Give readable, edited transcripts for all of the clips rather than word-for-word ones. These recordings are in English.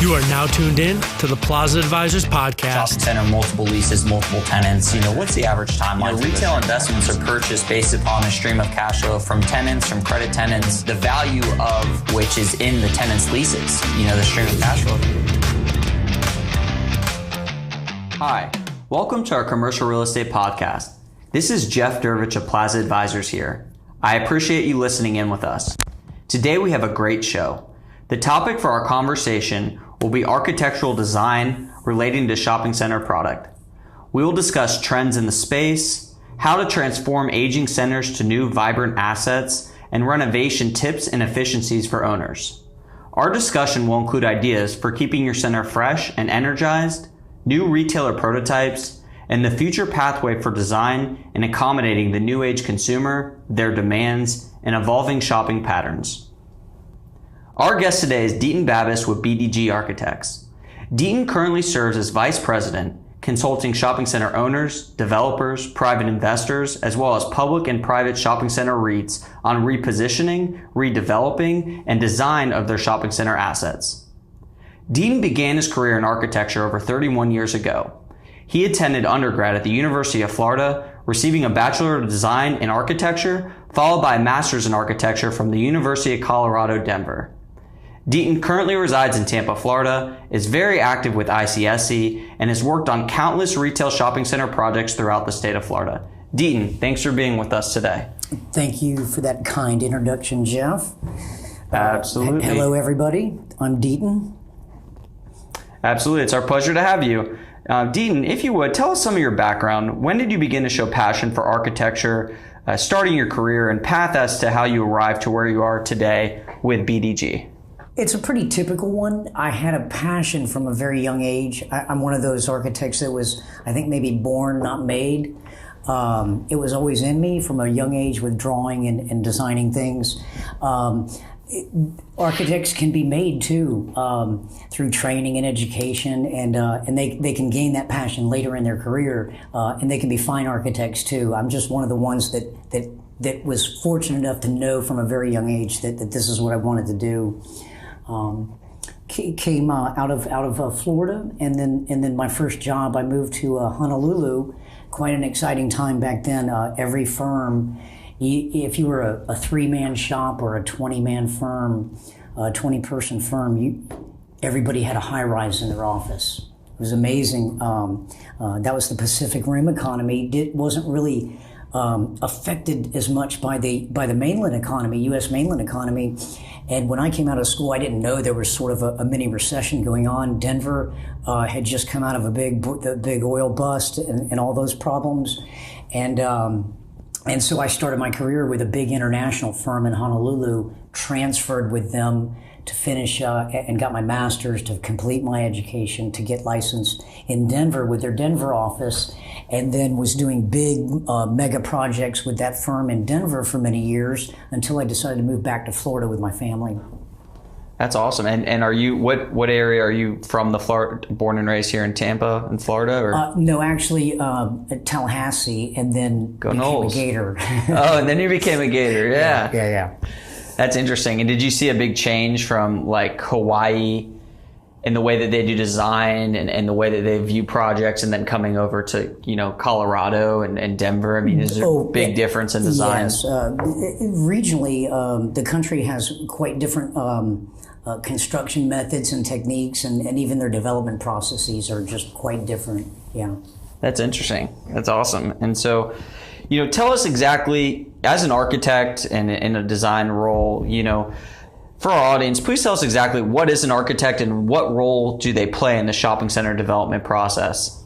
You are now tuned in to the Plaza Advisors podcast. Shopping center, multiple leases, multiple tenants. What's the average timeline? Retail investments are purchased based upon a stream of cash flow from tenants, from credit tenants, the value of which is in the tenant's leases, the stream of cash flow. Hi, welcome to our commercial real estate podcast. This is Jeff Dervech of Plaza Advisors here. I appreciate you listening in with us. Today we have a great show. The topic for our conversation will be architectural design relating to shopping center product. We will discuss trends in the space, how to transform aging centers to new vibrant assets, and renovation tips and efficiencies for owners. Our discussion will include ideas for keeping your center fresh and energized, new retailer prototypes, and the future pathway for design and accommodating the new age consumer, their demands, and evolving shopping patterns. Our guest today is Deighton Babis with BDG Architects. Deighton currently serves as Vice President, consulting shopping center owners, developers, private investors, as well as public and private shopping center REITs on repositioning, redeveloping, and design of their shopping center assets. Deighton began his career in architecture over 31 years ago. He attended undergrad at the University of Florida, receiving a Bachelor of Design in Architecture, followed by a Master's in Architecture from the University of Colorado, Denver. Deighton currently resides in Tampa, Florida, is very active with ICSC, and has worked on countless retail shopping center projects throughout the state of Florida. Deighton, thanks for being with us today. Thank you for that kind introduction, Jeff. Absolutely. Hello, everybody. I'm Deighton. Absolutely. It's our pleasure to have you. Deighton, if you would, tell us some of your background. When did you begin to show passion for architecture, starting your career, and path as to how you arrived to where you are today with BDG? It's a pretty typical one. I had a passion from a very young age. I'm one of those architects that was, I think, maybe born, not made. It was always in me from a young age with drawing and designing things. Architects can be made too through training and education, and they can gain that passion later in their career, and they can be fine architects too. I'm just one of the ones that was fortunate enough to know from a very young age that this is what I wanted to do. Came out of Florida, and then my first job, I moved to Honolulu. Quite an exciting time back then. Every firm, if you were a 3-man shop or a 20-man firm, a 20-person firm, everybody had a high-rise in their office. It was amazing. That was the Pacific Rim economy. It wasn't really affected as much by the mainland economy, U.S. mainland economy. And when I came out of school, I didn't know there was sort of a mini recession going on. Denver had just come out of the big oil bust and all those problems. And so I started my career with a big international firm in Honolulu, transferred with them to finish and got my master's, to complete my education, to get licensed in Denver with their Denver office, and then was doing big mega projects with that firm in Denver for many years until I decided to move back to Florida with my family. That's awesome. And are you, what area are you from? Born and raised here in Tampa in Florida? Or? No, actually Tallahassee, and then became a Gator. Oh, and then you became a Gator. Yeah. Yeah. That's interesting. And did you see a big change from like Hawaii in the way that they do design and the way that they view projects, and then coming over to, Colorado and Denver? I mean, is there a big difference in design? Yes. Regionally, the country has quite different construction methods and techniques, and even their development processes are just quite different. Yeah. That's interesting. That's awesome. And so, tell us exactly, as an architect and in a design role, for our audience, please tell us exactly what is an architect and what role do they play in the shopping center development process?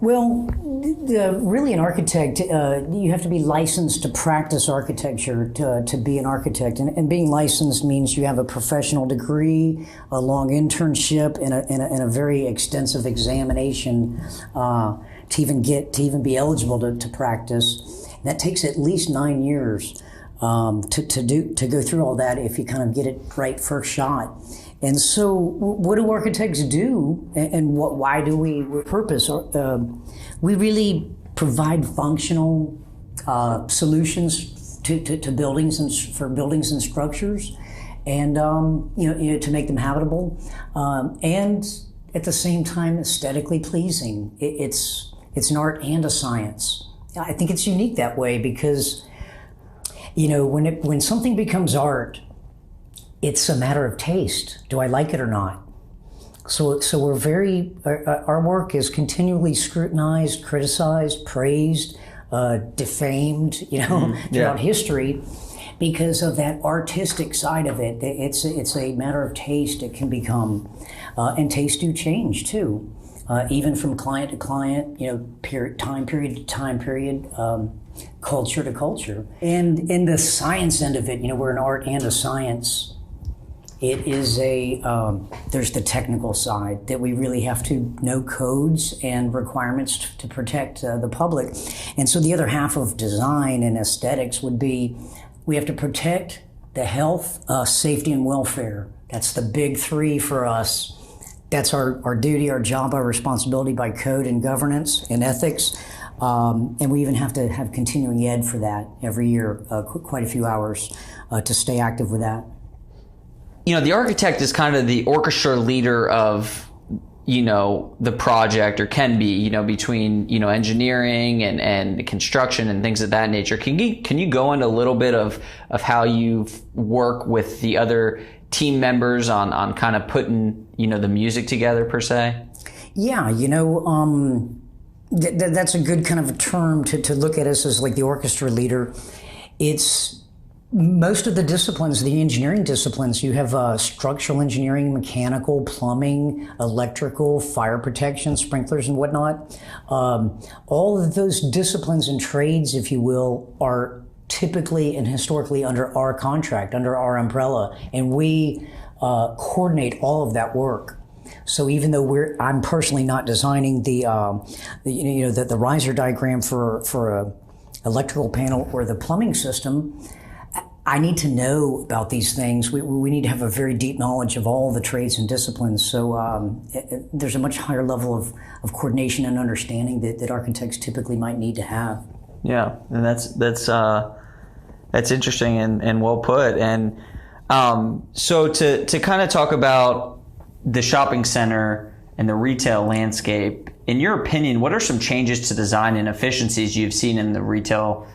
Well, really an architect, you have to be licensed to practice architecture to be an architect. And being licensed means you have a professional degree, a long internship, and a very extensive examination to even be eligible to practice. That takes at least 9 years to go through all that if you kind of get it right first shot. And so what do architects do, and why do we purpose? We really provide functional solutions to buildings and for buildings and structures. and to make them habitable, and at the same time aesthetically pleasing. It's an art and a science. I think it's unique that way because, when something becomes art, it's a matter of taste. Do I like it or not? So our work is continually scrutinized, criticized, praised, defamed, throughout history because of that artistic side of it. It's a matter of taste. It can become, and tastes do change too, even from client to client, time period to time period, culture to culture. And in the science end of it, we're an art and a science. It is there's the technical side that we really have to know codes and requirements to protect the public. And so the other half of design and aesthetics would be, we have to protect the health, safety, and welfare. That's the big three for us. That's our duty, our job, our responsibility by code and governance and ethics. And we even have to have continuing ed for that every year, quite a few hours to stay active with that. The architect is kind of the orchestra leader of, the project, or can be, between, engineering and construction and things of that nature. Can you go into a little bit of how you work with the other team members on kind of putting, the music together per se? Yeah, that's a good kind of a term to look at us as like the orchestra leader. It's most of the disciplines, the engineering disciplines, you have structural engineering, mechanical, plumbing, electrical, fire protection, sprinklers and whatnot. All of those disciplines and trades, if you will, are typically and historically under our contract, under our umbrella, and we coordinate all of that work. So even though I'm personally not designing the riser diagram for a electrical panel or the plumbing system, I need to know about these things. We need to have a very deep knowledge of all the trades and disciplines. So there's a much higher level of coordination and understanding that architects typically might need to have. Yeah, and that's interesting and well put. And so to kind of talk about the shopping center and the retail landscape, in your opinion, what are some changes to design and efficiencies you've seen in the retail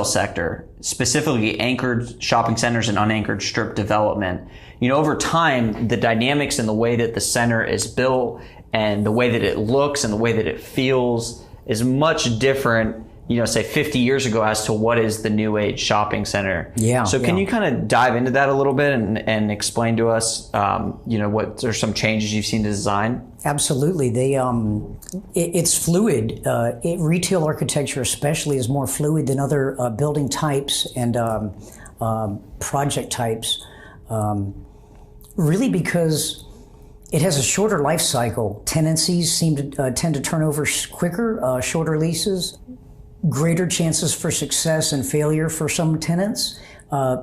sector, specifically anchored shopping centers and unanchored strip development? Over time, the dynamics and the way that the center is built and the way that it looks and the way that it feels is much different, say 50 years ago as to what is the new age shopping center. Yeah. So can you kind of dive into that a little bit and explain to us, what are some changes you've seen to design? Absolutely. It's fluid. Retail architecture especially is more fluid than other building types and project types, really because it has a shorter life cycle. Tenancies tend to turn over quicker, shorter leases. Greater chances for success and failure for some tenants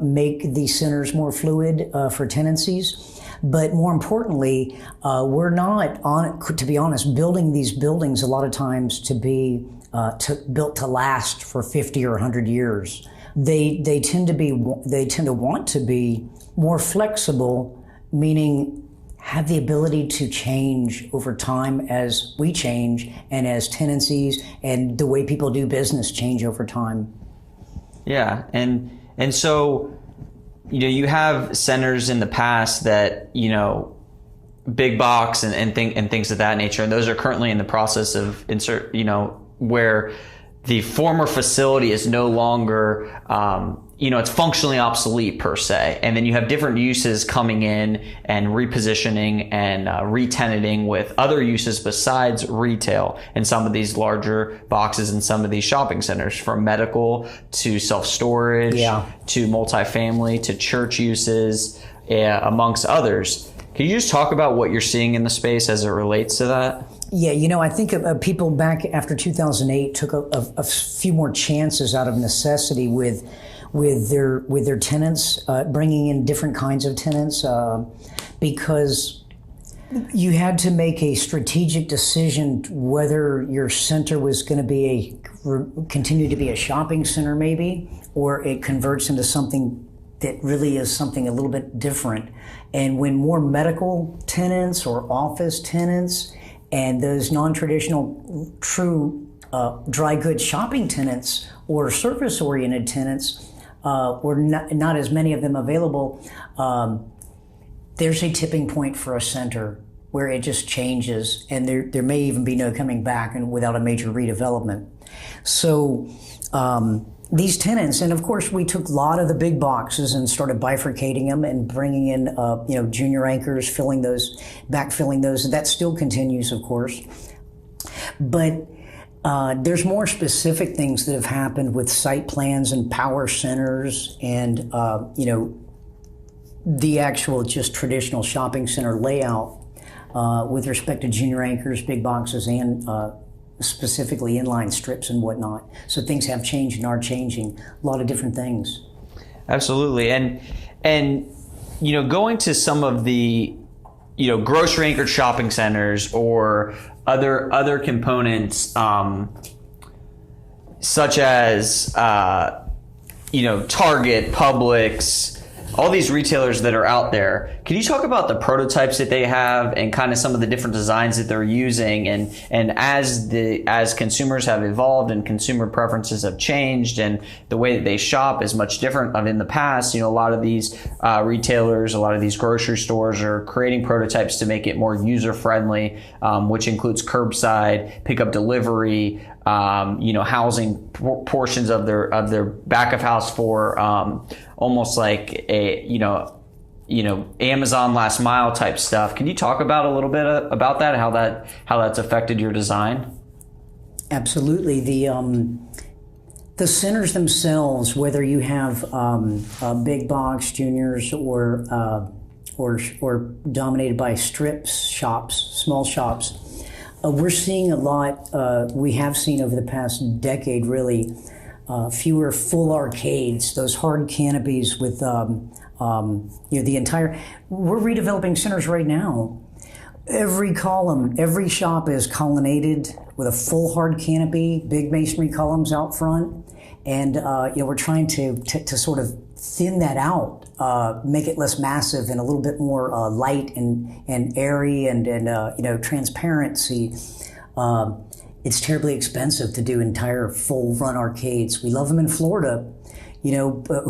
make these centers more fluid for tenancies. But more importantly, we're not, to be honest, building these buildings a lot of times to be built to last for 50 or 100 years. They tend to want to be more flexible, meaning have the ability to change over time as we change and as tenancies and the way people do business change over time. Yeah, and so you have centers in the past that big box and things of that nature, and those are currently in the process of where the former facility is no longer it's functionally obsolete per se. And then you have different uses coming in and repositioning and re-tenanting with other uses besides retail in some of these larger boxes and some of these shopping centers, from medical to self-storage to multifamily to church uses, amongst others. Can you just talk about what you're seeing in the space as it relates to that? Yeah, I think people back after 2008 took a few more chances out of necessity with their tenants, bringing in different kinds of tenants, because you had to make a strategic decision whether your center was going to continue to be a shopping center maybe, or it converts into something that really is something a little bit different. And when more medical tenants or office tenants and those non-traditional true dry goods shopping tenants or service-oriented tenants, or not as many of them available, there's a tipping point for a center where it just changes, and there may even be no coming back and without a major redevelopment. So these tenants, and of course we took a lot of the big boxes and started bifurcating them and bringing in junior anchors, backfilling those, and that still continues, of course. But there's more specific things that have happened with site plans and power centers and the actual just traditional shopping center layout with respect to junior anchors, big boxes, and specifically inline strips and whatnot. So things have changed and are changing. A lot of different things. Absolutely, and going to some of the grocery anchored shopping centers or other components, such as Target, Publix, all these retailers that are out there. Can you talk about the prototypes that they have and kind of some of the different designs that they're using, and as consumers have evolved and consumer preferences have changed and the way that they shop is much different than in the past? A lot of these retailers, a lot of these grocery stores are creating prototypes to make it more user friendly, which includes curbside, pickup delivery, housing portions of their back of house for almost like a Amazon last mile type stuff. Can you talk about a little bit about that, how that's affected your design? Absolutely. The centers themselves, whether you have big box juniors or dominated by strips shops, small shops, we're seeing a lot. We have seen over the past decade, really, fewer full arcades, those hard canopies with the entire. We're redeveloping centers right now. Every column, every shop is colonnaded with a full hard canopy, big masonry columns out front, and we're trying to sort of thin that out, make it less massive and a little bit more light and airy and transparency. It's terribly expensive to do entire full run arcades. We love them in Florida, but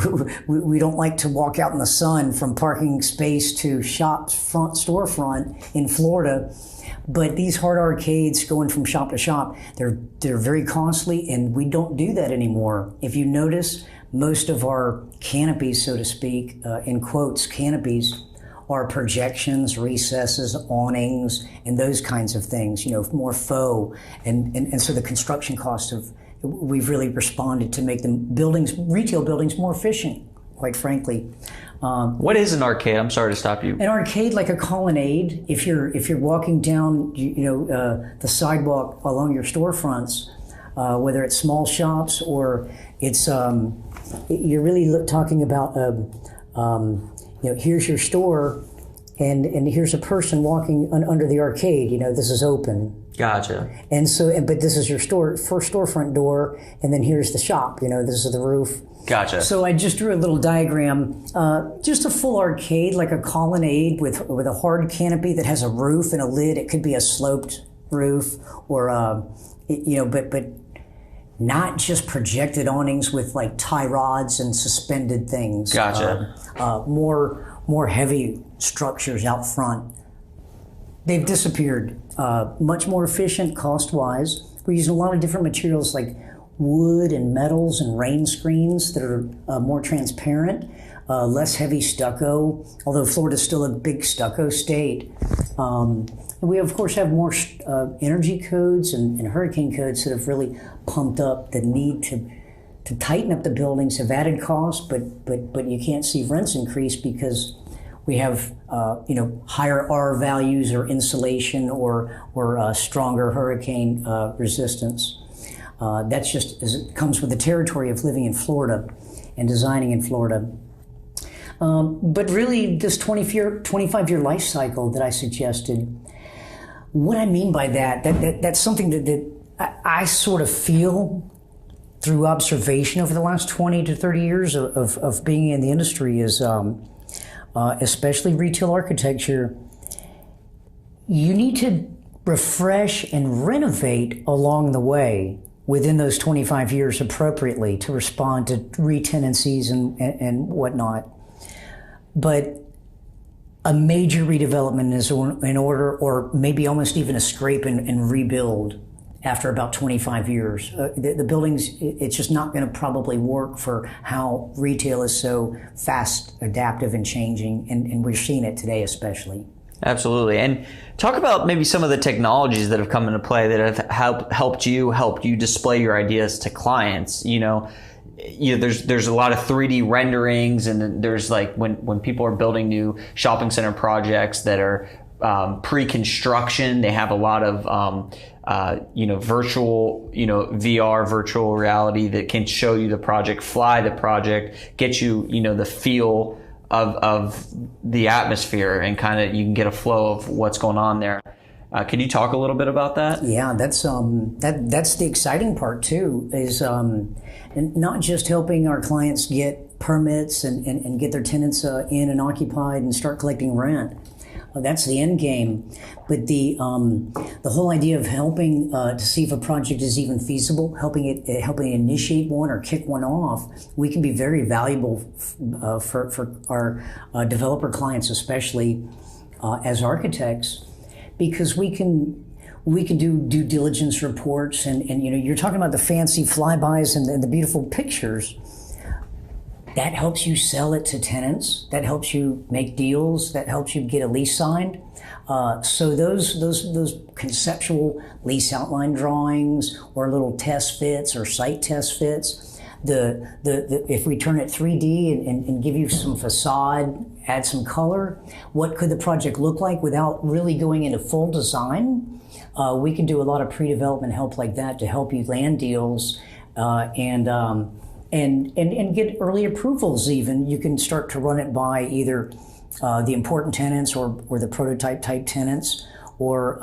we don't like to walk out in the sun from parking space to storefront in Florida. But these hard arcades going from shop to shop, they're very costly, and we don't do that anymore. If you notice, most of our canopies, so to speak, in quotes, canopies, are projections, recesses, awnings, and those kinds of things, more faux. And so the construction costs we've really responded to make retail buildings more efficient, quite frankly. What is an arcade? I'm sorry to stop you. An arcade, like a colonnade, if you're walking down, the sidewalk along your storefronts, whether it's small shops or it's, you're really talking about, here's your store, and here's a person walking under the arcade. This is open. Gotcha. And so, but this is your first storefront door, and then here's the shop. This is the roof. Gotcha. So I just drew a little diagram, just a full arcade, like a colonnade with a hard canopy that has a roof and a lid. It could be a sloped roof, or but not just projected awnings with like tie rods and suspended things. Gotcha. More heavy structures out front. They've disappeared. Much more efficient cost-wise. We're using a lot of different materials like wood and metals and rain screens that are more transparent, less heavy stucco, although Florida's still a big stucco state. And we, of course, have more energy codes and hurricane codes that have really pumped up the need to tighten up the buildings, have added costs, but you can't see rents increase because we have higher R values or insulation or stronger hurricane resistance. That's just as it comes with the territory of living in Florida and designing in Florida. But really, this 25-year life cycle that I suggested, what I mean by that's something that I sort of feel through observation over the last 20 to 30 years of being in the industry is, especially retail architecture, you need to refresh and renovate along the way within those 25 years appropriately to respond to retenancies and whatnot. But a major redevelopment is in order, or maybe almost even a scrape and rebuild after about 25 years. The buildings, it's just not going to probably work for how retail is so fast, adaptive, and changing, and we're seeing it today especially. Absolutely. And talk about maybe some of the technologies that have come into play that have helped you display your ideas to clients. There's a lot of 3D renderings, and there's like when people are building new shopping center projects that are pre-construction, they have a lot of virtual, VR, virtual reality that can show you the project, fly the project, get you, the feel of the atmosphere, and kind of you can get a flow of what's going on there. Can you talk a little bit about that? Yeah, that's the exciting part too, is not just helping our clients get permits and get their tenants in and occupied and start collecting rent. That's the end game, but the whole idea of helping to see if a project is even feasible, helping initiate one or kick one off, we can be very valuable for our developer clients, especially as architects, because we can do due diligence reports, and you're talking about the fancy flybys and the beautiful pictures. That helps you sell it to tenants. That helps you make deals. That helps you get a lease signed. So those conceptual lease outline drawings or little test fits or site test fits, if we turn it 3D and give you some facade, add some color, what could the project look like without really going into full design? We can do a lot of pre-development help like that to help you land deals and get early approvals even. You can start to run it by either the important tenants or the prototype type tenants, or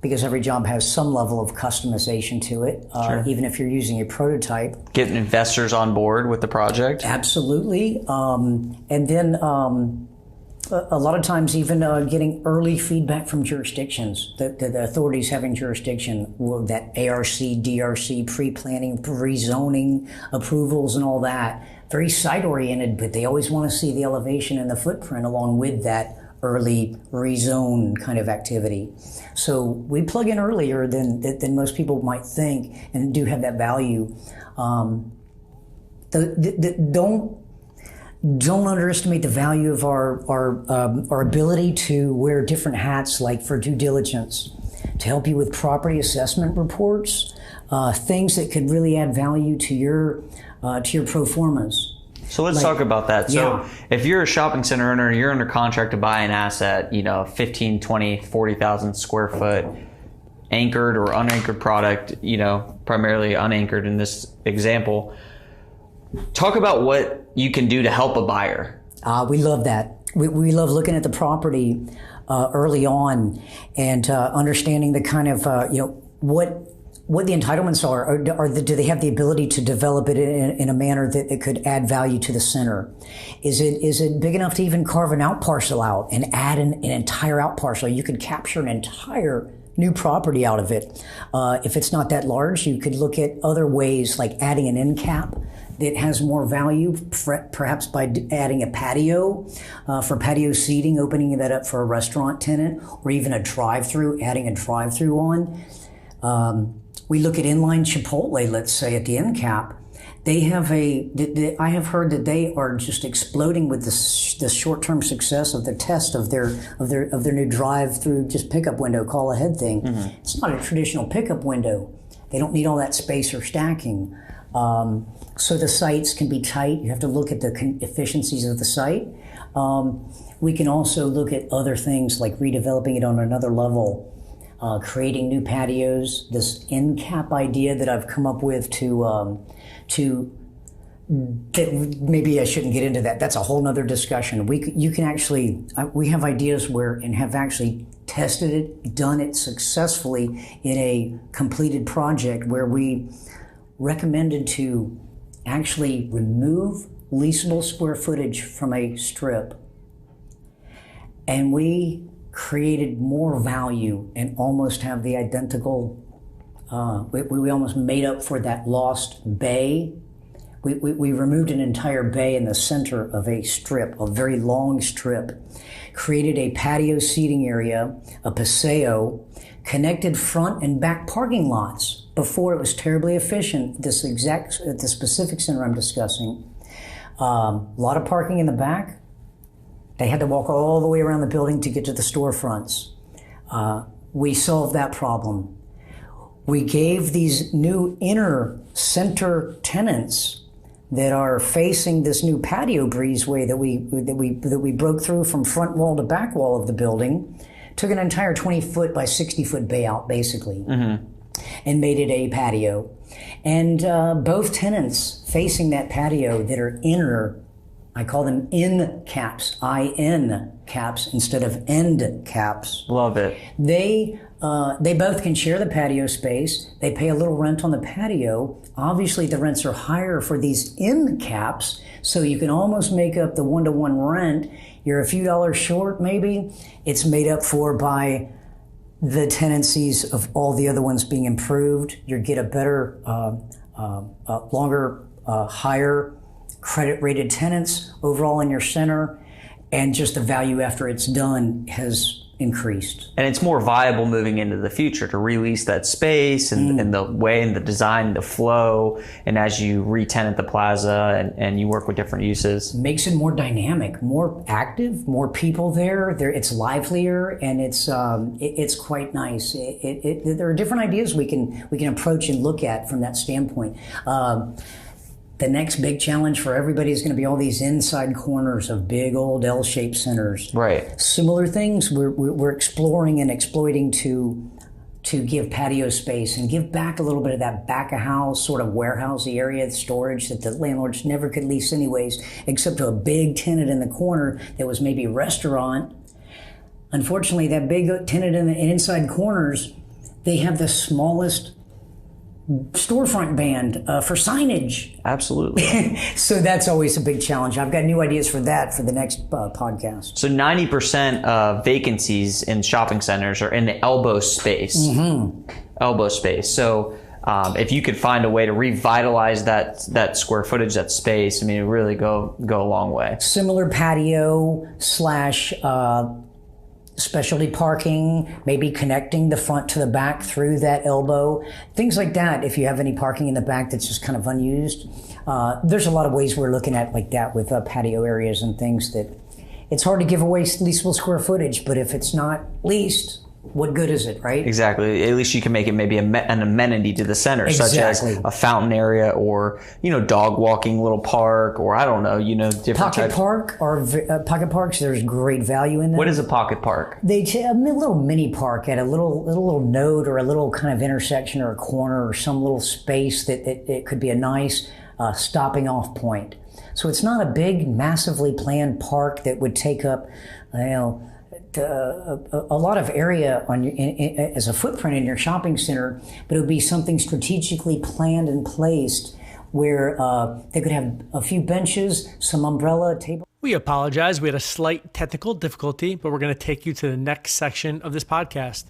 because every job has some level of customization to it, sure. Even if you're using a prototype. Getting investors on board with the project? Absolutely. And then a lot of times even getting early feedback from jurisdictions, the authorities having jurisdiction, that ARC, DRC, pre-planning, rezoning approvals and all that. Very site-oriented, but they always want to see the elevation and the footprint along with that early rezone kind of activity. So we plug in earlier than most people might think, and do have that value. Don't underestimate the value of our ability to wear different hats, like for due diligence, to help you with property assessment reports, things that could really add value to your pro formas. So let's talk about that. So if you're a shopping center owner, you're under contract to buy an asset, 15, 20, 40,000 square foot, anchored or unanchored product, primarily unanchored in this example. Talk about what you can do to help a buyer. We love that. We love looking at the property early on and understanding the kind of what the entitlements are. Do they have the ability to develop it in a manner that it could add value to the center? Is it big enough to even carve an out parcel out and add an entire out parcel? You could capture an entire new property out of it. If it's not that large, you could look at other ways, like adding an end cap that has more value, perhaps by adding a patio for patio seating, opening that up for a restaurant tenant, or even a drive-through, adding a drive-through on. We look at inline Chipotle, let's say, at the end cap. They have I have heard that they are just exploding with the short-term success of the test of their new drive-through just pickup window, call ahead thing. Mm-hmm. It's not a traditional pickup window. They don't need all that space or stacking. So the sites can be tight. You have to look at the efficiencies of the site. We can also look at other things like redeveloping it on another level, creating new patios. This end cap idea that I've come up with that maybe I shouldn't get into that. That's a whole nother discussion. We have ideas and have actually tested it, done it successfully in a completed project where we recommended to actually remove leasable square footage from a strip. And we created more value and almost have the identical, we almost made up for that lost bay. We removed an entire bay in the center of a strip, a very long strip, created a patio seating area, a paseo, connected front and back parking lots. Before it was terribly efficient, the specific center I'm discussing. A lot of parking in the back. They had to walk all the way around the building to get to the storefronts. We solved that problem. We gave these new inner center tenants that are facing this new patio breezeway that we broke through from front wall to back wall of the building, took an entire 20-foot by 60-foot bay out, basically, and made it a patio. And both tenants facing that patio that are inner, I call them in caps, IN caps instead of end caps. Love it. They both can share the patio space. They pay a little rent on the patio. Obviously, the rents are higher for these end caps, so you can almost make up the one-to-one rent. You're a few dollars short, maybe. It's made up for by the tenancies of all the other ones being improved. You get a better, longer, higher credit-rated tenants overall in your center, and just the value after it's done has increased. And it's more viable moving into the future to release that space and the way and the design, the flow, and as you re-tenant the plaza and you work with different uses. Makes it more dynamic, more active, more people there. It's livelier, and it's quite nice. There are different ideas we can approach and look at from that standpoint. The next big challenge for everybody is going to be all these inside corners of big old L-shaped centers. Right. Similar things we're exploring and exploiting to give patio space and give back a little bit of that back of house sort of warehousey area, storage that the landlords never could lease anyways, except to a big tenant in the corner that was maybe a restaurant. Unfortunately, that big tenant in the inside corners, they have the smallest storefront band for signage. Absolutely. So that's always a big challenge. I've got new ideas for that for the next podcast. So 90% of vacancies in shopping centers are in the elbow space. Elbow space. So if you could find a way to revitalize that square footage, that space, I mean, it would really go a long way. Similar patio / specialty parking, maybe connecting the front to the back through that elbow, things like that. If you have any parking in the back that's just kind of unused, there's a lot of ways we're looking at like that with patio areas and things that it's hard to give away leasable square footage, but if it's not leased, what good is it, right? Exactly. At least you can make it maybe an amenity to the center, such as a fountain area or, dog walking little park or I don't know, different pocket park or pocket parks. There's great value in them. What is a pocket park? They a little mini park at a little node or a little kind of intersection or a corner or some little space that it could be a nice stopping off point. So it's not a big, massively planned park that would take up, a lot of area on as a footprint in your shopping center, but it would be something strategically planned and placed where they could have a few benches, some umbrella table. We apologize. We had a slight technical difficulty, but we're going to take you to the next section of this podcast.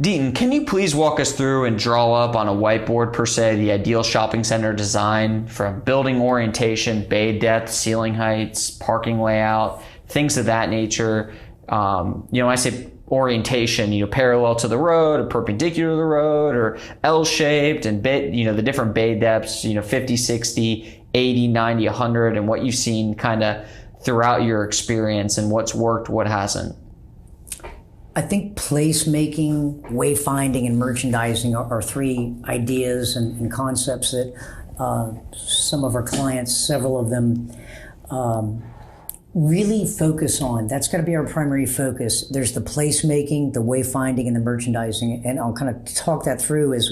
Deighton, can you please walk us through and draw up on a whiteboard per se the ideal shopping center design from building orientation, bay depth, ceiling heights, parking layout, things of that nature? I say orientation, parallel to the road or perpendicular to the road or L-shaped and the different bay depths, 50, 60, 80, 90, 100 and what you've seen kind of throughout your experience and what's worked, what hasn't. I think placemaking, wayfinding, and merchandising are three ideas and concepts that some of our clients, several of them, really focus on. That's got to be our primary focus. There's the placemaking, the wayfinding, and the merchandising, and I'll kind of talk that through as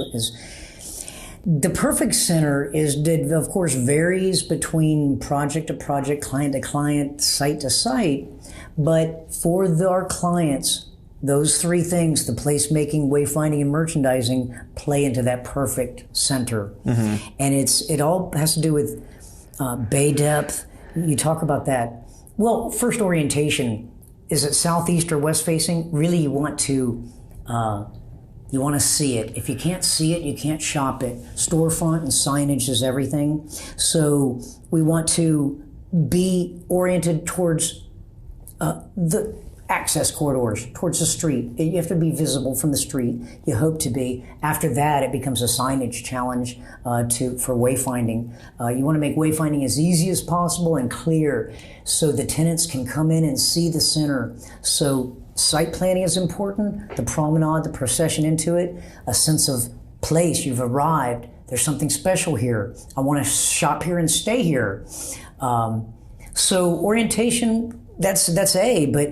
the perfect center of course, varies between project to project, client to client, site to site, but for our clients, those three things, the placemaking, wayfinding, and merchandising, play into that perfect center. Mm-hmm. And it all has to do with bay depth. You talk about that. Well, first, orientation. Is it southeast or west facing? Really, you want to see it. If you can't see it, you can't shop it. Storefront and signage is everything. So we want to be oriented towards the access corridors, towards the street. You have to be visible from the street. You hope to be. After that, it becomes a signage challenge for wayfinding. You want to make wayfinding as easy as possible and clear so the tenants can come in and see the center. So site planning is important, the promenade, the procession into it, a sense of place. You've arrived. There's something special here. I want to shop here and stay here. So orientation, that's A, but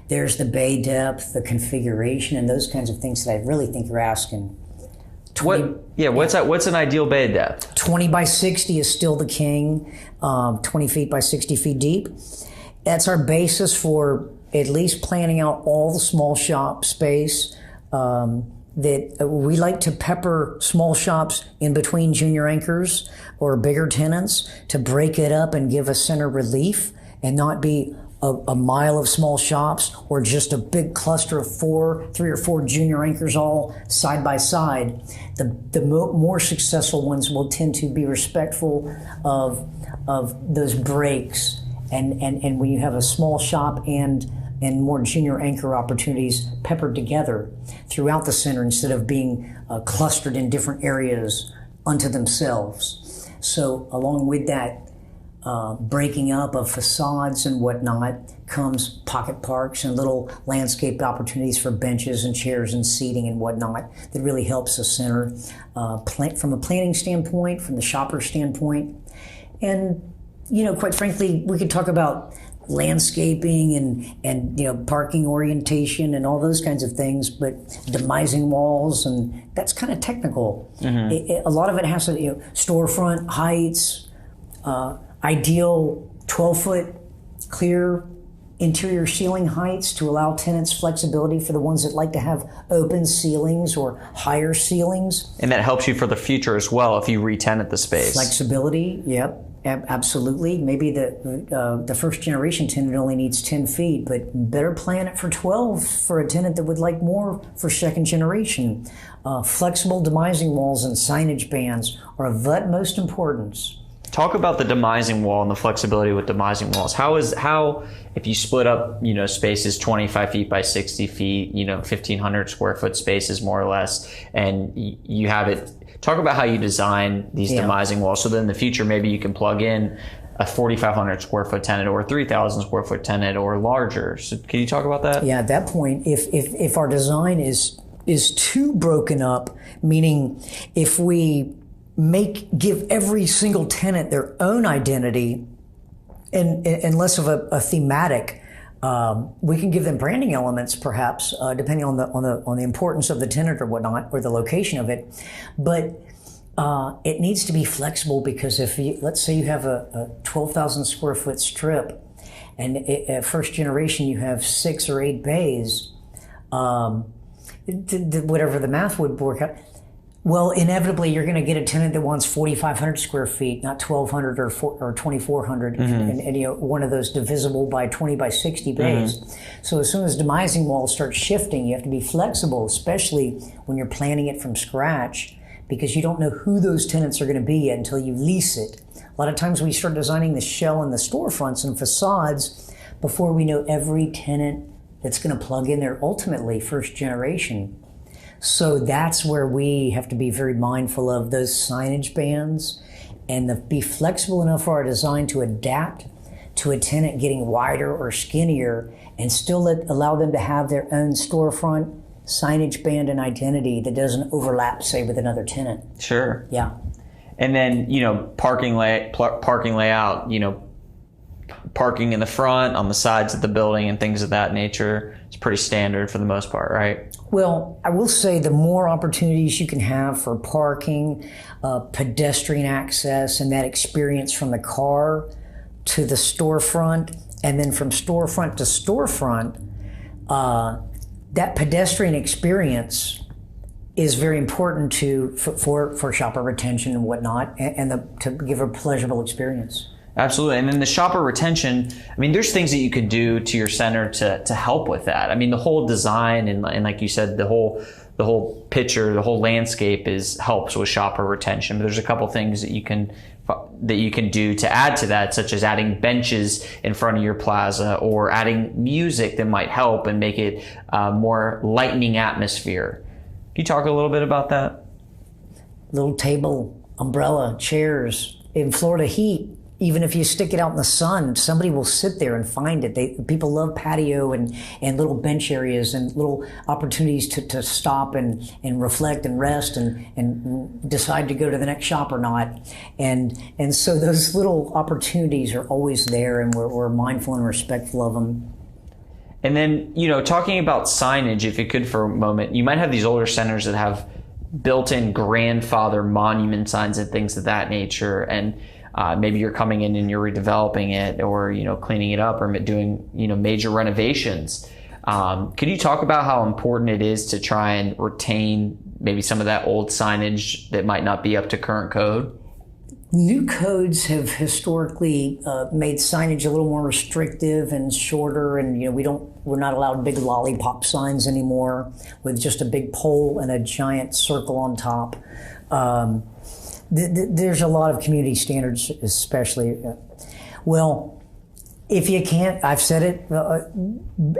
there's the bay depth, the configuration, and those kinds of things that I really think you're asking. What's an ideal bay depth? 20 by 60 is still the king, 20 feet by 60 feet deep. That's our basis for at least planning out all the small shop space. That we like to pepper small shops in between junior anchors or bigger tenants to break it up and give a center relief and not be a mile of small shops or just a big cluster of 3 or 4 junior anchors all side by side. The more successful ones will tend to be respectful of those breaks. And when you have a small shop and more junior anchor opportunities peppered together throughout the center instead of being clustered in different areas unto themselves. So along with that breaking up of facades and whatnot comes pocket parks and little landscape opportunities for benches and chairs and seating and whatnot that really helps the center from a planning standpoint, from the shopper standpoint. And, quite frankly, we could talk about landscaping and parking orientation and all those kinds of things, but demising walls, and that's kind of technical. Mm-hmm. A lot of it has to, storefront heights, ideal 12-foot clear interior ceiling heights to allow tenants flexibility for the ones that like to have open ceilings or higher ceilings. And that helps you for the future as well if you re-tenant the space. Flexibility, yep. Absolutely. Maybe the first generation tenant only needs 10 feet, but better plan it for 12 for a tenant that would like more for second generation. Flexible demising walls and signage bands are of utmost importance. Talk about the demising wall and the flexibility with demising walls. How if you split up, spaces 25 feet by 60 feet, 1,500 square foot spaces more or less, and you have it. Talk about how you design these demising walls so that in the future maybe you can plug in a 4,500 square foot tenant or a 3,000 square foot tenant or larger. So can you talk about that? Yeah, at that point, if our design is too broken up, meaning if we give every single tenant their own identity and less of a thematic, we can give them branding elements, perhaps, depending on the importance of the tenant or whatnot, or the location of it. But it needs to be flexible because let's say you have a 12,000 square foot strip, and at first generation you have 6 or 8 bays, whatever the math would work out. Well, inevitably, you're going to get a tenant that wants 4,500 square feet, not 1,200 or 2,400, mm-hmm. and one of those divisible by 20 by 60 bays. Mm-hmm. So as soon as demising walls start shifting, you have to be flexible, especially when you're planning it from scratch, because you don't know who those tenants are going to be yet until you lease it. A lot of times we start designing the shell and the storefronts and facades before we know every tenant that's going to plug in there ultimately, first generation. So that's where we have to be very mindful of those signage bands and be flexible enough for our design to adapt to a tenant getting wider or skinnier and still allow them to have their own storefront, signage band, and identity that doesn't overlap, say, with another tenant. Sure. Yeah. And then, parking layout, parking in the front, on the sides of the building, and things of that nature. It's pretty standard for the most part, right? Well, I will say the more opportunities you can have for parking, pedestrian access, and that experience from the car to the storefront, and then from storefront to storefront, that pedestrian experience is very important for shopper retention and whatnot, and to give a pleasurable experience. Absolutely. And then the shopper retention, I mean, there's things that you could do to your center to help with that. I mean, the whole design and like you said, the whole picture, the whole landscape helps with shopper retention. But there's a couple things that you can do to add to that, such as adding benches in front of your plaza or adding music that might help and make it a more lightening atmosphere. Can you talk a little bit about that? Little table, umbrella, chairs. In Florida heat, even if you stick it out in the sun, somebody will sit there and find it. People love patio and little bench areas and little opportunities to stop and reflect and rest and decide to go to the next shop or not. And so those little opportunities are always there, and we're mindful and respectful of them. And then, talking about signage, if you could for a moment, you might have these older centers that have built-in grandfather monument signs and things of that nature. And maybe you're coming in and you're redeveloping it, or cleaning it up, or doing major renovations. Could you talk about how important it is to try and retain maybe some of that old signage that might not be up to current code? New codes have historically made signage a little more restrictive and shorter, and we're not allowed big lollipop signs anymore with just a big pole and a giant circle on top. There's a lot of community standards, especially. Well, if you can't, I've said it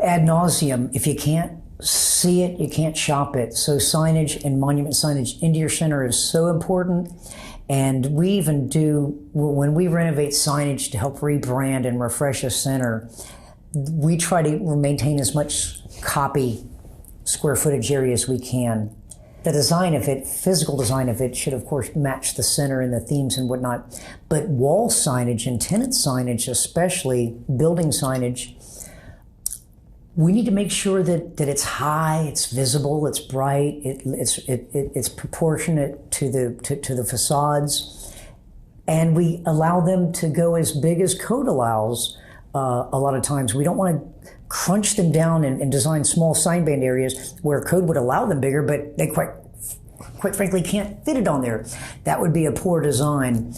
ad nauseum, if you can't see it, you can't shop it. So signage and monument signage into your center is so important. And we even do, when we renovate signage to help rebrand and refresh a center, we try to maintain as much copy square footage area as we can. The design of it, physical design of it, should of course match the center and the themes and whatnot. But wall signage and tenant signage, especially building signage, we need to make sure that it's high, it's visible, it's bright, it's proportionate to the facades, and we allow them to go as big as code allows. A lot of times, we don't want to crunch them down and design small sign band areas where code would allow them bigger, but they quite frankly can't fit it on there. That would be a poor design.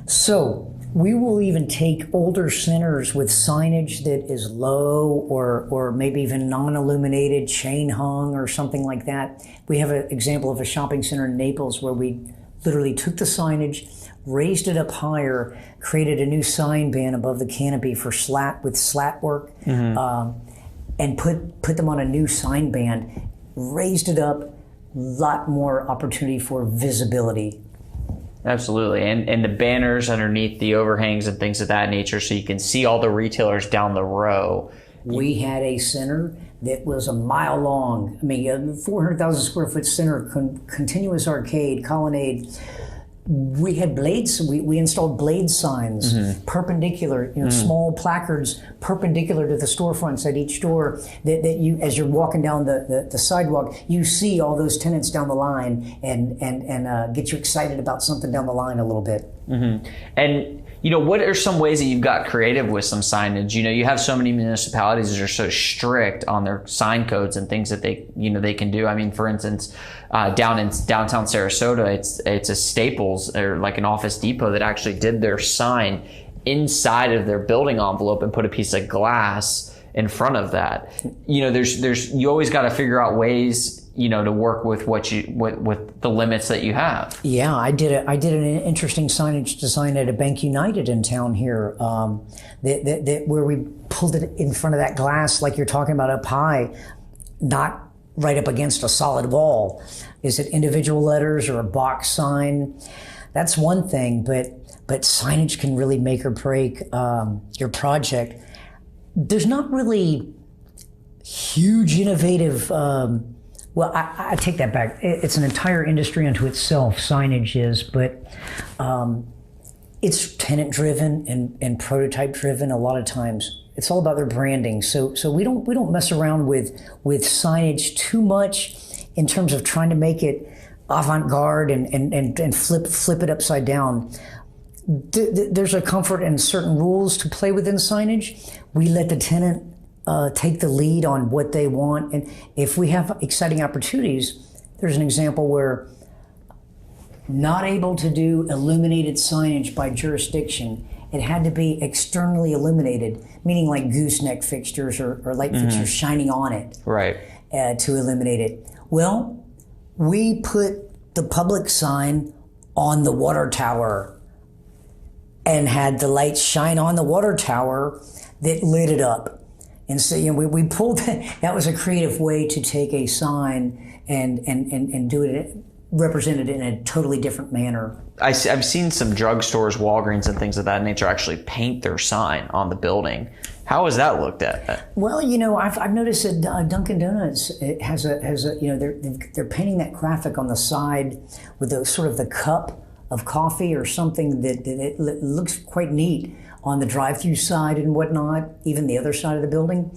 So we will even take older centers with signage that is low or maybe even non-illuminated, chain hung or something like that. We have an example of a shopping center in Naples where we literally took the signage, raised it up higher, created a new sign band above the canopy for slat work, and put them on a new sign band, raised it up, a lot more opportunity for visibility. Absolutely. And the banners underneath the overhangs and things of that nature, so you can see all the retailers down the row. We had a center that was a mile long. I mean, a 400,000 square foot center, continuous arcade, colonnade. We had blades. We installed blade signs, perpendicular, small placards perpendicular to the storefronts at each door. That you, as you're walking down the sidewalk, you see all those tenants down the line, and get you excited about something down the line a little bit. And what are some ways that you've got creative with some signage? You have so many municipalities that are so strict on their sign codes and things that they can do. I mean, for instance, down in downtown Sarasota, it's a Staples or like an Office Depot that actually did their sign inside of their building envelope and put a piece of glass in front of that. You always got to figure out ways to work with with the limits that you have. Yeah, I did an interesting signage design at a Bank United in town here, where we pulled it in front of that glass like you're talking about up high, not right up against a solid wall. Is it individual letters or a box sign? That's one thing, but signage can really make or break your project. There's not really huge innovative. Well, I take that back. It's an entire industry unto itself, signage is, but it's tenant-driven and prototype-driven a lot of times. It's all about their branding. So we don't mess around with signage too much in terms of trying to make it avant-garde and flip it upside down. There's a comfort and certain rules to play within signage. We let the tenant take the lead on what they want. And if we have exciting opportunities, there's an example where not able to do illuminated signage by jurisdiction. It had to be externally illuminated, meaning like gooseneck fixtures or light fixtures shining on it, right, to illuminate it. Well, we put the Publix sign on the water tower and had the lights shine on the water tower that lit it up. And so, we pulled that was a creative way to take a sign and do it, represent it in a totally different manner. I've seen some drugstores, Walgreens, and things of that nature actually paint their sign on the building. How has that looked at? Well, I've noticed that Dunkin' Donuts it has a they're painting that graphic on the side with the sort of the cup of coffee or something that it looks quite neat on the drive-through side and whatnot, even the other side of the building.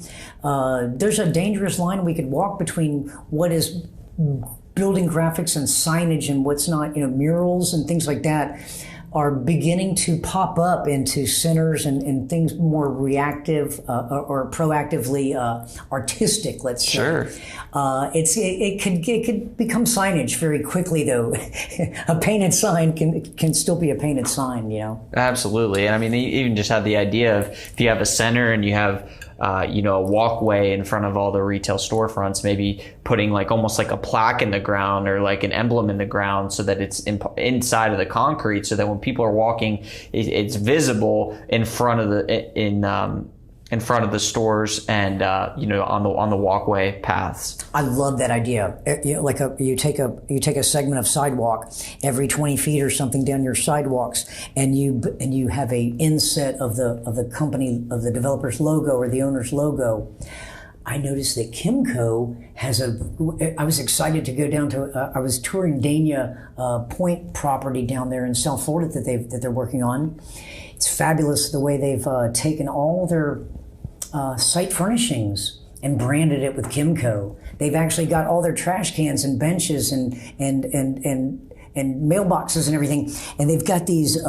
There's a dangerous line we could walk between what is building graphics and signage and what's not. Murals and things like that are beginning to pop up into centers and things more reactive or proactively artistic, let's say. Sure. It could become signage very quickly, though. A painted sign can still be a painted sign, Absolutely. And I mean, they even just had the idea of if you have a center and you have a walkway in front of all the retail storefronts, maybe putting almost like a plaque in the ground or like an emblem in the ground so that it's inside of the concrete, so that when people are walking, it's visible in front of the stores and on the walkway paths. I love that idea. You take a segment of sidewalk every 20 feet or something down your sidewalks, and you have a inset of the company, of the developer's logo or the owner's logo. I noticed that Kimco has I was excited to go down to, I was touring Dania Point property down there in South Florida that they're working on. It's fabulous the way they've taken all their site furnishings and branded it with Kimco. They've actually got all their trash cans and benches and mailboxes and everything, and they've got these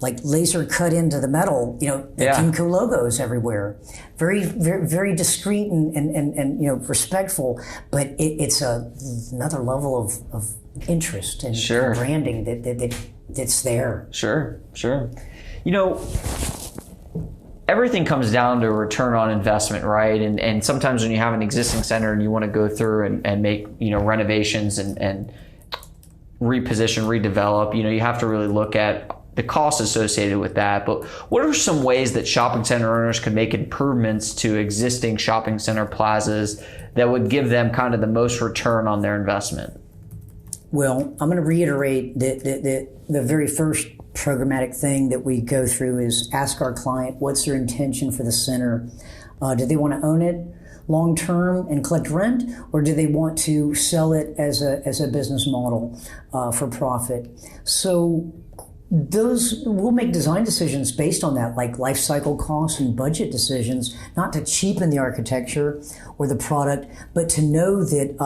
like laser cut into the metal, the Kimco logos everywhere. Very, very, very discreet and respectful, but it's another level of interest and branding that's there. Sure. Everything comes down to return on investment, right? And sometimes when you have an existing center and you want to go through and make renovations and reposition, redevelop, you have to really look at the costs associated with that. But what are some ways that shopping center owners could make improvements to existing shopping center plazas that would give them kind of the most return on their investment? Well, I'm going to reiterate that the very first programmatic thing that we go through is ask our client what's their intention for the center. Do they want to own it long term and collect rent, or do they want to sell it as a business model for profit? So we'll make design decisions based on that, like life cycle costs and budget decisions, not to cheapen the architecture or the product, but to know that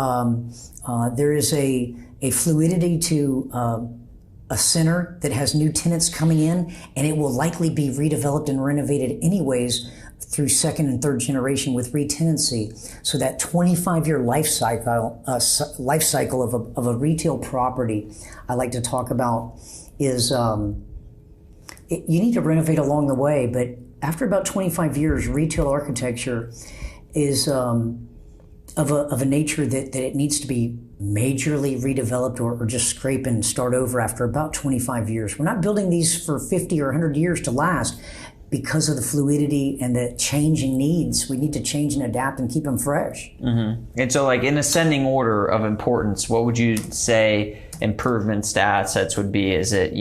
there is a fluidity to a center that has new tenants coming in, and it will likely be redeveloped and renovated anyways through second and third generation with retenancy. So that 25-year life cycle of a retail property I like to talk about is you need to renovate along the way, but after about 25 years, retail architecture is of a nature that it needs to be majorly redeveloped or just scrape and start over after about 25 years. We're not building these for 50 or 100 years to last because of the fluidity and the changing needs. We need to change and adapt and keep them fresh. Mm-hmm. And so in ascending order of importance, what would you say improvements to assets would be? Is it,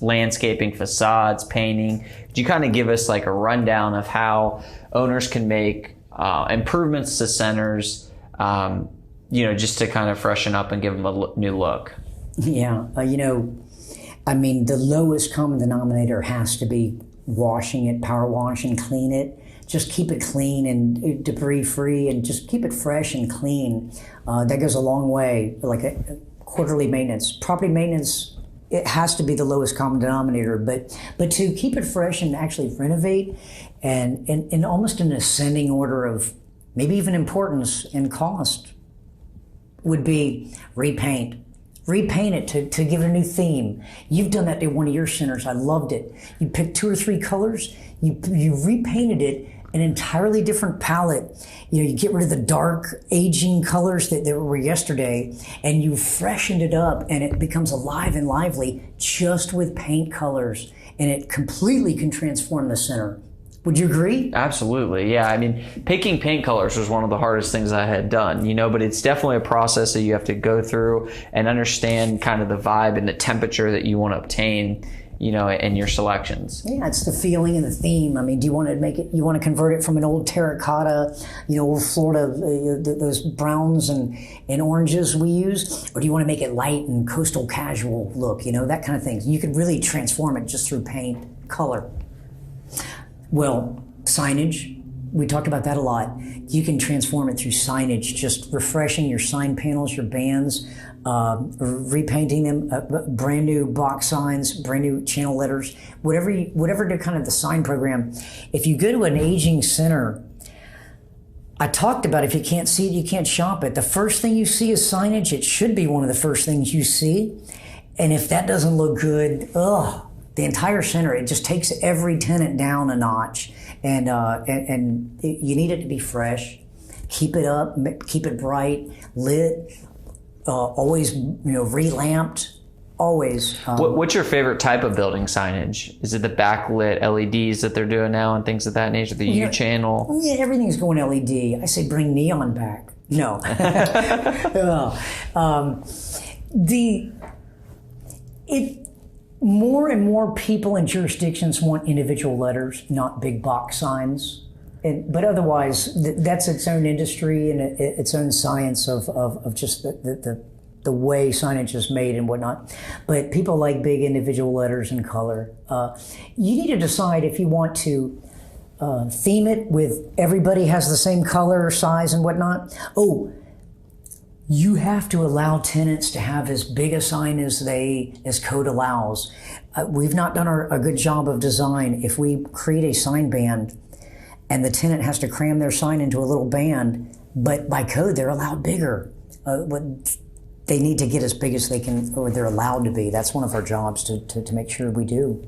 landscaping, facades, painting? Could you kind of give us a rundown of how owners can make improvements to centers, just to kind of freshen up and give them a new look? Yeah. The lowest common denominator has to be washing it, power wash and clean it. Just keep it clean and debris free and just keep it fresh and clean. That goes a long way, like a quarterly maintenance. Property maintenance it has to be the lowest common denominator. But to keep it fresh and actually renovate, and almost an ascending order of maybe even importance and cost, would be repaint. Repaint it to give it a new theme. You've done that to one of your centers. I loved it. You picked 2 or 3 colors. You repainted it an entirely different palette. You get rid of the dark, aging colors that were yesterday, and you freshened it up, and it becomes alive and lively just with paint colors, and it completely can transform the center. Would you agree? Absolutely, yeah. I mean, picking paint colors was one of the hardest things I had done, but it's definitely a process that you have to go through and understand kind of the vibe and the temperature that you want to obtain, in your selections. Yeah, it's the feeling and the theme. I mean, do you want to convert it from an old terracotta, old Florida, those browns and oranges we use, or do you want to make it light and coastal casual look, that kind of thing? You could really transform it just through paint, color. Well, signage, we talked about that a lot. You can transform it through signage, just refreshing your sign panels, your bands, repainting them, brand new box signs, brand new channel letters, whatever the kind of the sign program. If you go to an aging center, I talked about if you can't see it, you can't shop it. The first thing you see is signage. It should be one of the first things you see. And if that doesn't look good, the entire center, it just takes every tenant down a notch. And you need it to be fresh. Keep it up, keep it bright, lit, always, relamped, always. What's your favorite type of building signage? Is it the backlit LEDs that they're doing now and things of that nature, the U-channel? Yeah, everything's going LED. I say bring neon back. No. More and more people and jurisdictions want individual letters, not big box signs. But otherwise, that's its own industry and its own science of just the way signage is made and whatnot. But people like big individual letters and color. You need to decide if you want to theme it with everybody has the same color, size, and whatnot. You have to allow tenants to have as big a sign as code allows. We've not done a good job of design. If we create a sign band and the tenant has to cram their sign into a little band, but by code they're allowed bigger. They need to get as big as they can, or they're allowed to be. That's one of our jobs to make sure we do.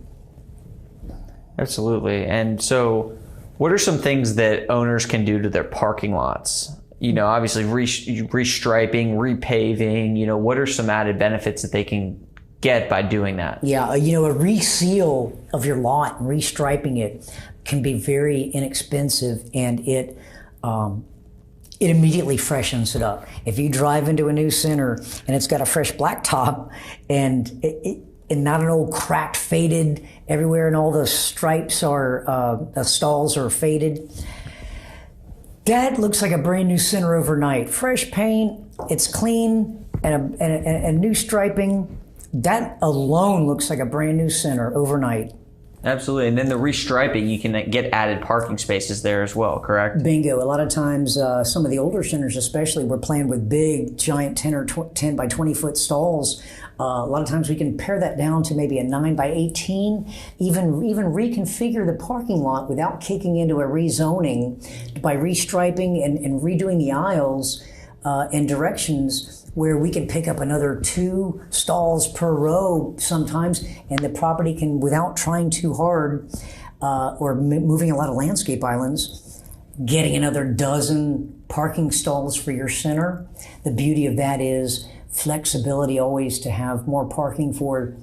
Absolutely. And so what are some things that owners can do to their parking lots? Obviously restriping, repaving, what are some added benefits that they can get by doing that? Yeah, a reseal of your lot and restriping it can be very inexpensive, and it immediately freshens it up. If you drive into a new center and it's got a fresh blacktop and not an old cracked, faded everywhere, and all the stripes are, the stalls are faded, that looks like a brand new center overnight. Fresh paint, it's clean, and a new striping. That alone looks like a brand new center overnight. Absolutely. And then the restriping, you can get added parking spaces there as well, correct? Bingo. A lot of times, some of the older centers especially, we're playing with big, giant 10 by 20 foot stalls. A lot of times we can pare that down to maybe a 9 by 18, even reconfigure the parking lot without kicking into a rezoning by restriping and redoing the aisles and directions, where we can pick up another 2 stalls per row sometimes, and the property can, without trying too hard or moving a lot of landscape islands, getting another dozen parking stalls for your center. The beauty of that is flexibility always to have more parking for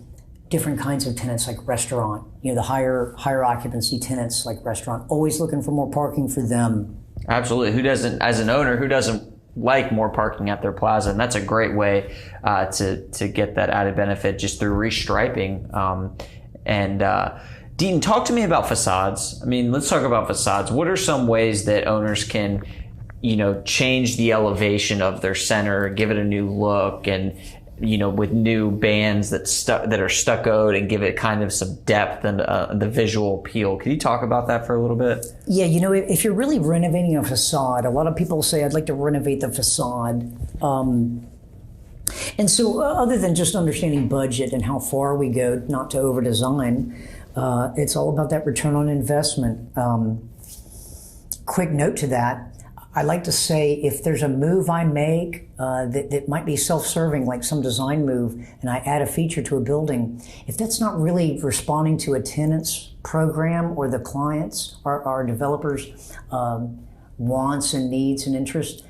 different kinds of tenants like restaurant, the higher occupancy tenants like restaurant, always looking for more parking for them. Absolutely. Who doesn't, as an owner, who doesn't like more parking at their plaza? And that's a great way to get that added benefit just through restriping. Deighton, talk to me about facades. I mean, let's talk about facades. What are some ways that owners can, change the elevation of their center, give it a new look, and, with new bands that are stuccoed, and give it kind of some depth and the visual appeal? Can you talk about that for a little bit? Yeah, if you're really renovating a facade, a lot of people say, I'd like to renovate the facade. And so other than just understanding budget and how far we go, not to over design, it's all about that return on investment. Quick note to that, I like to say if there's a move I make that might be self-serving, like some design move, and I add a feature to a building, if that's not really responding to a tenant's program or the clients or our developers' wants and needs and interests,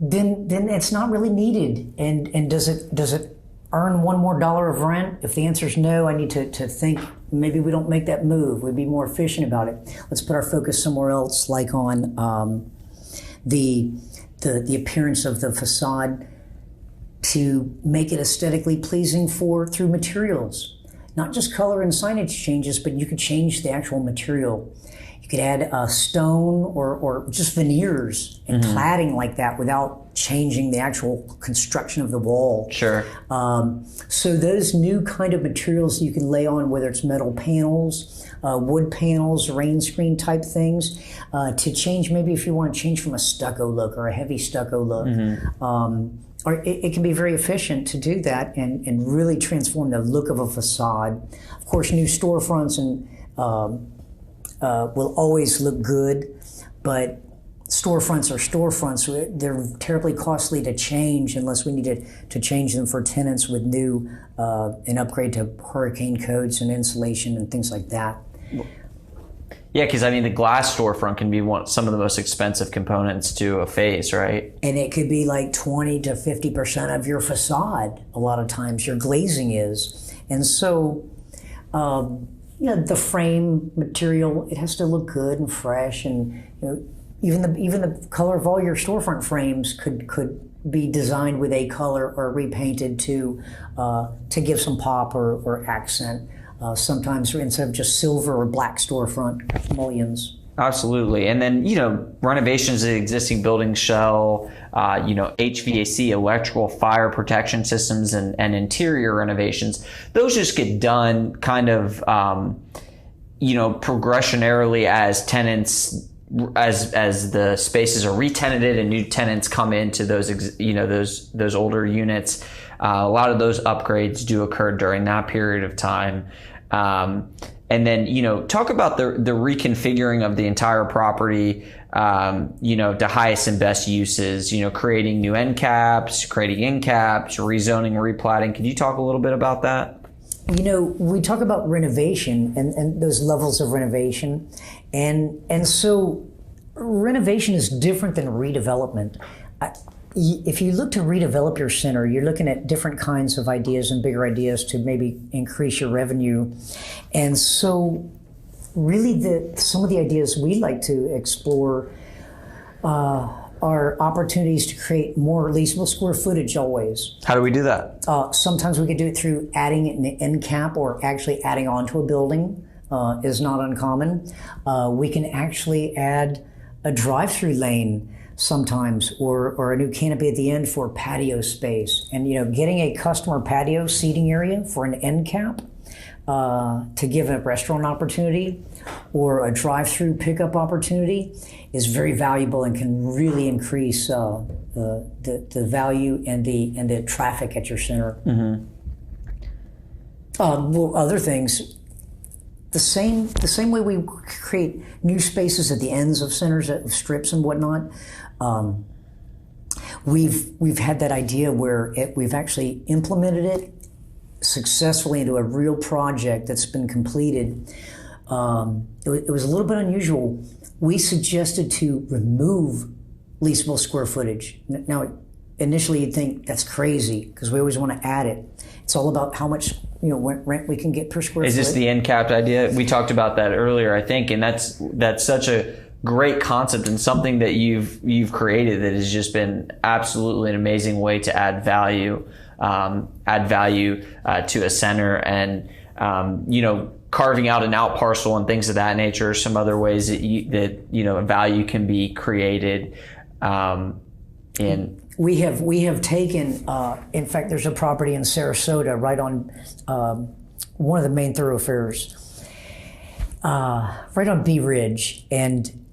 then it's not really needed. And does it earn one more dollar of rent? If the answer is no, I need to think maybe we don't make that move. We'd be more efficient about it. Let's put our focus somewhere else, like on the appearance of the facade, to make it aesthetically pleasing through materials. Not just color and signage changes, but you could change the actual material. You could add stone or just veneers and cladding like that without changing the actual construction of the wall. Sure. So those new kind of materials you can lay on, whether it's metal panels, wood panels, rain screen type things, to change, maybe if you want to change from a stucco look or a heavy stucco look. Or it can be very efficient to do that and really transform the look of a facade. Of course, new storefronts and will always look good, but storefronts are storefronts. They're terribly costly to change unless we need to change them for tenants with new and upgrade to hurricane codes and insulation and things like that. Yeah, because I mean, the glass storefront can be some of the most expensive components to a face, right? And it could be like 20 to 50% of your facade. A lot of times your glazing is. And so, the frame material, it has to look good and fresh, and even the color of all your storefront frames could be designed with a color or repainted to give some pop or accent. Sometimes instead of just silver or black storefront mullions. Absolutely. And then, renovations of existing building shell, HVAC, electrical, fire protection systems, and interior renovations. Those just get done kind of, progressionarily as tenants, as the spaces are re-tenanted and new tenants come into those older units. A lot of those upgrades do occur during that period of time. And then, talk about the reconfiguring of the entire property, to highest and best uses, creating new end caps, creating end caps, rezoning, replatting. Could you talk a little bit about that? We talk about renovation and those levels of renovation. And so renovation is different than redevelopment. If you look to redevelop your center, you're looking at different kinds of ideas and bigger ideas to maybe increase your revenue. And so really some of the ideas we like to explore are opportunities to create more leasable square footage always. How do we do that? Sometimes we can do it through adding an end cap or actually adding onto a building is not uncommon. We can actually add a drive-through lane sometimes, or a new canopy at the end for patio space. And getting a customer patio seating area for an end cap to give a restaurant opportunity or a drive-through pickup opportunity is very valuable and can really increase the value and the traffic at your center. Other things. The same way we create new spaces at the ends of centers, of strips and whatnot. We've had that idea where we've actually implemented it successfully into a real project that's been completed. It was a little bit unusual. We suggested to remove leasable square footage. Now, initially you'd think that's crazy because we always want to add it. It's all about how much rent we can get per square foot. Is this the end capped idea? We talked about that earlier, I think, and that's such a great concept and something that you've created that has just been absolutely an amazing way to add value to a center, and carving out an out parcel and things of that nature. Some other ways that value can be created. We have taken, in fact, there's a property in Sarasota right on one of the main thoroughfares, right on Bee Ridge, and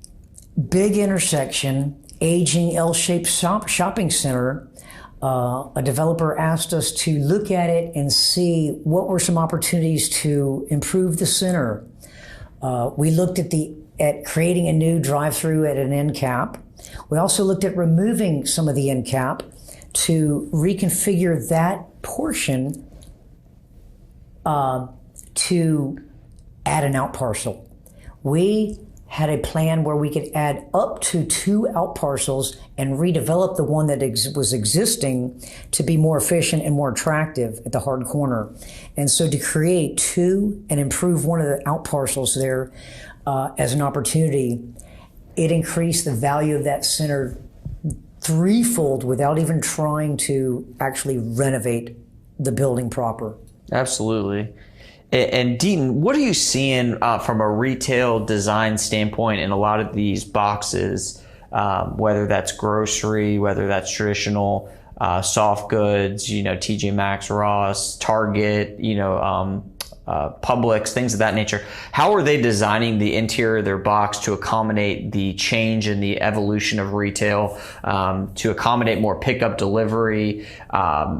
big intersection, aging L-shaped shopping center. a developer asked us to look at it and see what were some opportunities to improve the center. We looked at creating a new drive-through at an end cap. We also looked at removing some of the end cap to reconfigure that portion to add an out parcel. We had a plan where we could add up to 2 out parcels and redevelop the one that was existing to be more efficient and more attractive at the hard corner. And so to create 2 and improve one of the out parcels there as an opportunity, it increased the value of that center threefold without even trying to actually renovate the building proper. Absolutely. And Deighton, what are you seeing from a retail design standpoint in a lot of these boxes, whether that's grocery, whether that's traditional soft goods, TJ Maxx, Ross, Target, Publix, things of that nature? How are they designing the interior of their box to accommodate the change and the evolution of retail, to accommodate more pickup delivery, the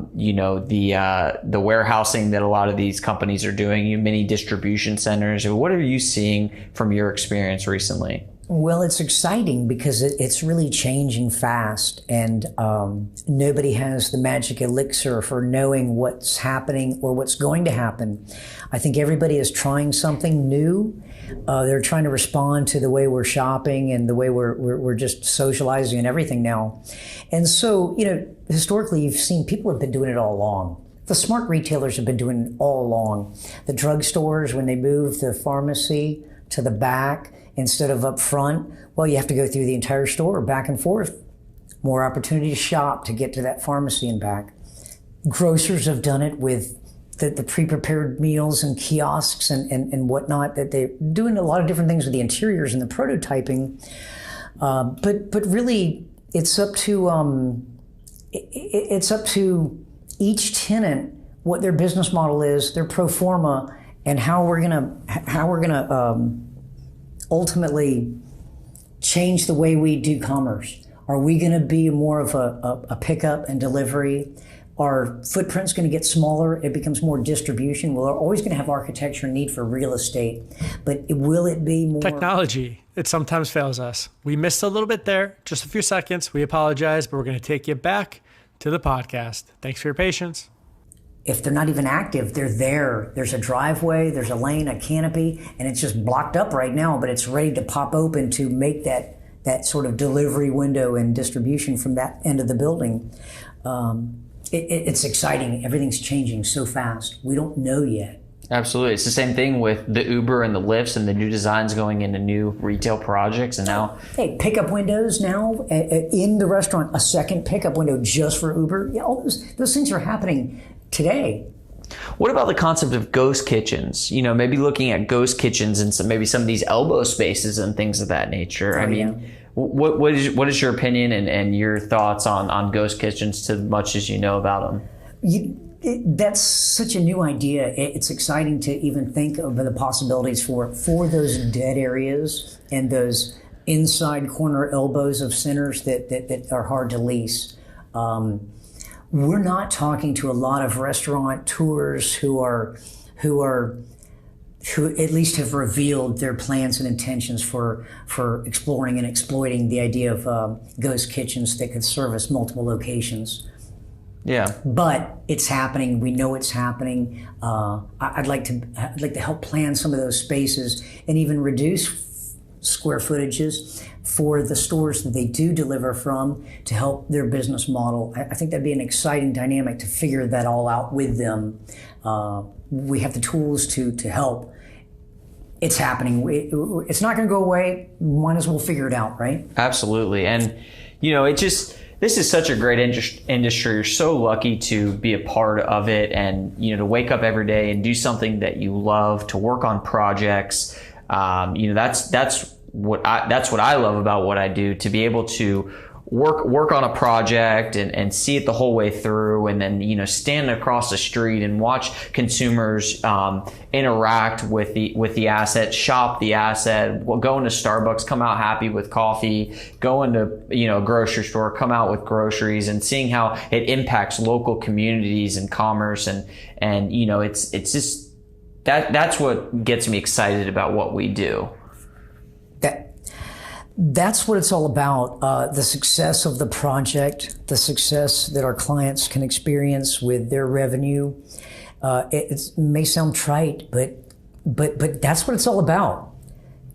warehousing that a lot of these companies are doing, mini distribution centers? What are you seeing from your experience recently? Well, it's exciting because it's really changing fast, and nobody has the magic elixir for knowing what's happening or what's going to happen. I think everybody is trying something new. They're trying to respond to the way we're shopping and the way we're just socializing and everything now. And so, historically, you've seen people have been doing it all along. The smart retailers have been doing it all along. The drugstores, when they move the pharmacy to the back instead of up front, well, you have to go through the entire store back and forth. More opportunity to shop to get to that pharmacy and back. Grocers have done it with the pre-prepared meals and kiosks and whatnot, that they're doing a lot of different things with the interiors and the prototyping. But really, it's up to each tenant what their business model is, their pro forma, and how we're gonna ultimately change the way we do commerce. Are we going to be more of a pickup and delivery? Our footprint's going to get smaller. It becomes more distribution. We're always going to have architecture need for real estate, but will it be more technology? It sometimes fails us. We missed a little bit there, just a few seconds. We apologize, but we're going to take you back to the podcast. Thanks for your patience. If they're not even active, they're there. There's a driveway, there's a lane, a canopy, and it's just blocked up right now, but it's ready to pop open to make that sort of delivery window and distribution from that end of the building. It's exciting. Everything's changing so fast. We don't know yet. Absolutely. It's the same thing with the Uber and the Lyfts and the new designs going into new retail projects. And now, hey, pickup windows now in the restaurant, a second pickup window just for Uber. Yeah, all those things are happening today. What about the concept of ghost kitchens? Maybe looking at ghost kitchens and maybe some of these elbow spaces and things of that nature. What is your opinion and your thoughts on ghost kitchens, to much as you know about them? That's such a new idea. It's exciting to even think of the possibilities for those dead areas and those inside corner elbows of centers that are hard to lease. We're not talking to a lot of restaurateurs who at least have revealed their plans and intentions for exploring and exploiting the idea of ghost kitchens that could service multiple locations. Yeah, but it's happening. We know it's happening. I'd like to help plan some of those spaces and even reduce square footages for the stores that they do deliver from to help their business model. I think that'd be an exciting dynamic to figure that all out with them. We have the tools to help. It's happening. It's not going to go away. Might as well figure it out, right? Absolutely. And, this is such a great industry. You're so lucky to be a part of it and, to wake up every day and do something that you love, to work on projects. That's what I love about what I do, to be able to work on a project and see it the whole way through, and then, you know, stand across the street and watch consumers interact with the asset, shop the asset, go into Starbucks, come out happy with coffee, go into, you know, a grocery store, come out with groceries, and seeing how it impacts local communities and commerce, and you know, it's just that's what gets me excited about what we do. That's what it's all about. The success of the project, the success that our clients can experience with their revenue. It may sound trite, but that's what it's all about.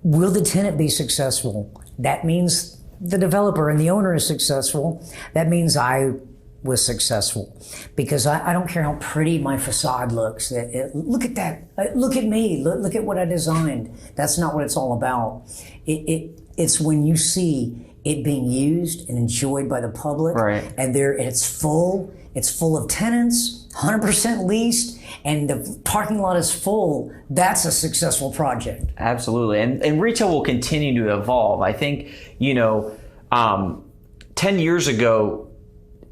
Will the tenant be successful? That means the developer and the owner is successful. That means I was successful, because I don't care how pretty my facade looks. Look at that. Look at me. Look at what I designed. That's not what it's all about. It's when you see it being used and enjoyed by the public, right, and it's full of tenants, 100% leased, and the parking lot is full. That's a successful project. Absolutely. And retail will continue to evolve. I think, you know, 10 years ago,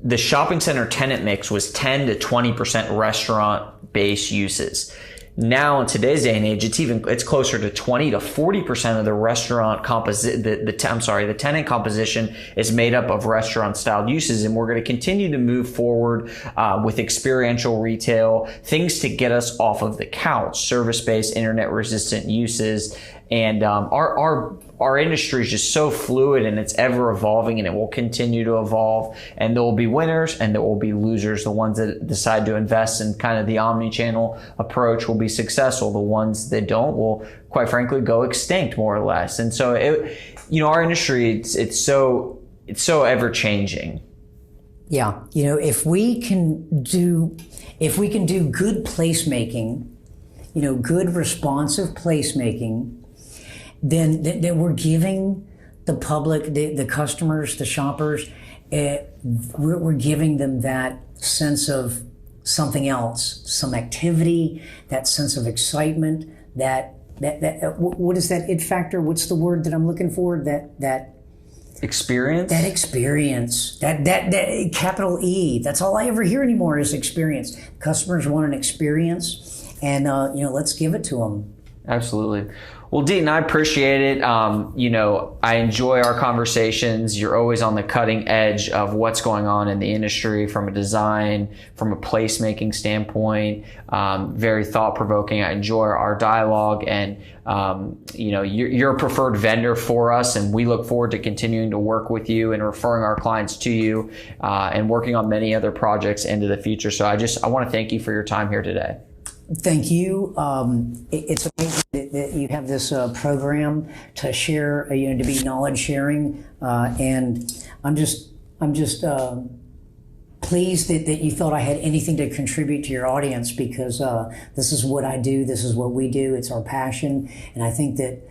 the shopping center tenant mix was 10 to 20% restaurant-based uses. Now, in today's day and age, it's closer to 20 to 40% of the restaurant the tenant composition is made up of restaurant-style uses, and we're going to continue to move forward with experiential retail, things to get us off of the couch, service-based, internet-resistant uses, and our industry is just so fluid, and it's ever evolving, and it will continue to evolve. And there will be winners and there will be losers. The ones that decide to invest in kind of the omni-channel approach will be successful. The ones that don't will, quite frankly, go extinct, more or less. And so, you know, our industry, it's so ever changing. Yeah, you know, if we can do good placemaking, you know, good responsive placemaking, then we're giving the public, the customers, the shoppers, we're giving them that sense of something else, some activity, that sense of excitement, that what is that it factor? What's the word that I'm looking for? That experience? That experience, that capital E. That's all I ever hear anymore is experience. Customers want an experience, and you know, let's give it to them. Absolutely. Well, Deighton, I appreciate it. You know, I enjoy our conversations. You're always on the cutting edge of what's going on in the industry from a design, from a placemaking standpoint. Very thought-provoking. I enjoy our dialogue, and you know, you're a preferred vendor for us, and we look forward to continuing to work with you and referring our clients to you, and working on many other projects into the future. So I want to thank you for your time here today. Thank you. It's amazing that you have this program to share, you know, to be knowledge sharing, and I'm just pleased that you thought I had anything to contribute to your audience, because this is what I do, this is what we do, it's our passion, and I think that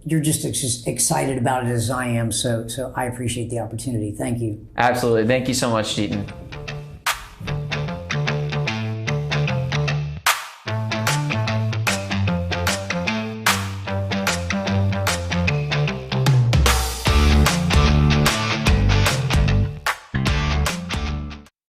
you're just excited about it as I am. So I appreciate the opportunity. Thank you. Absolutely. Thank you so much, Deighton.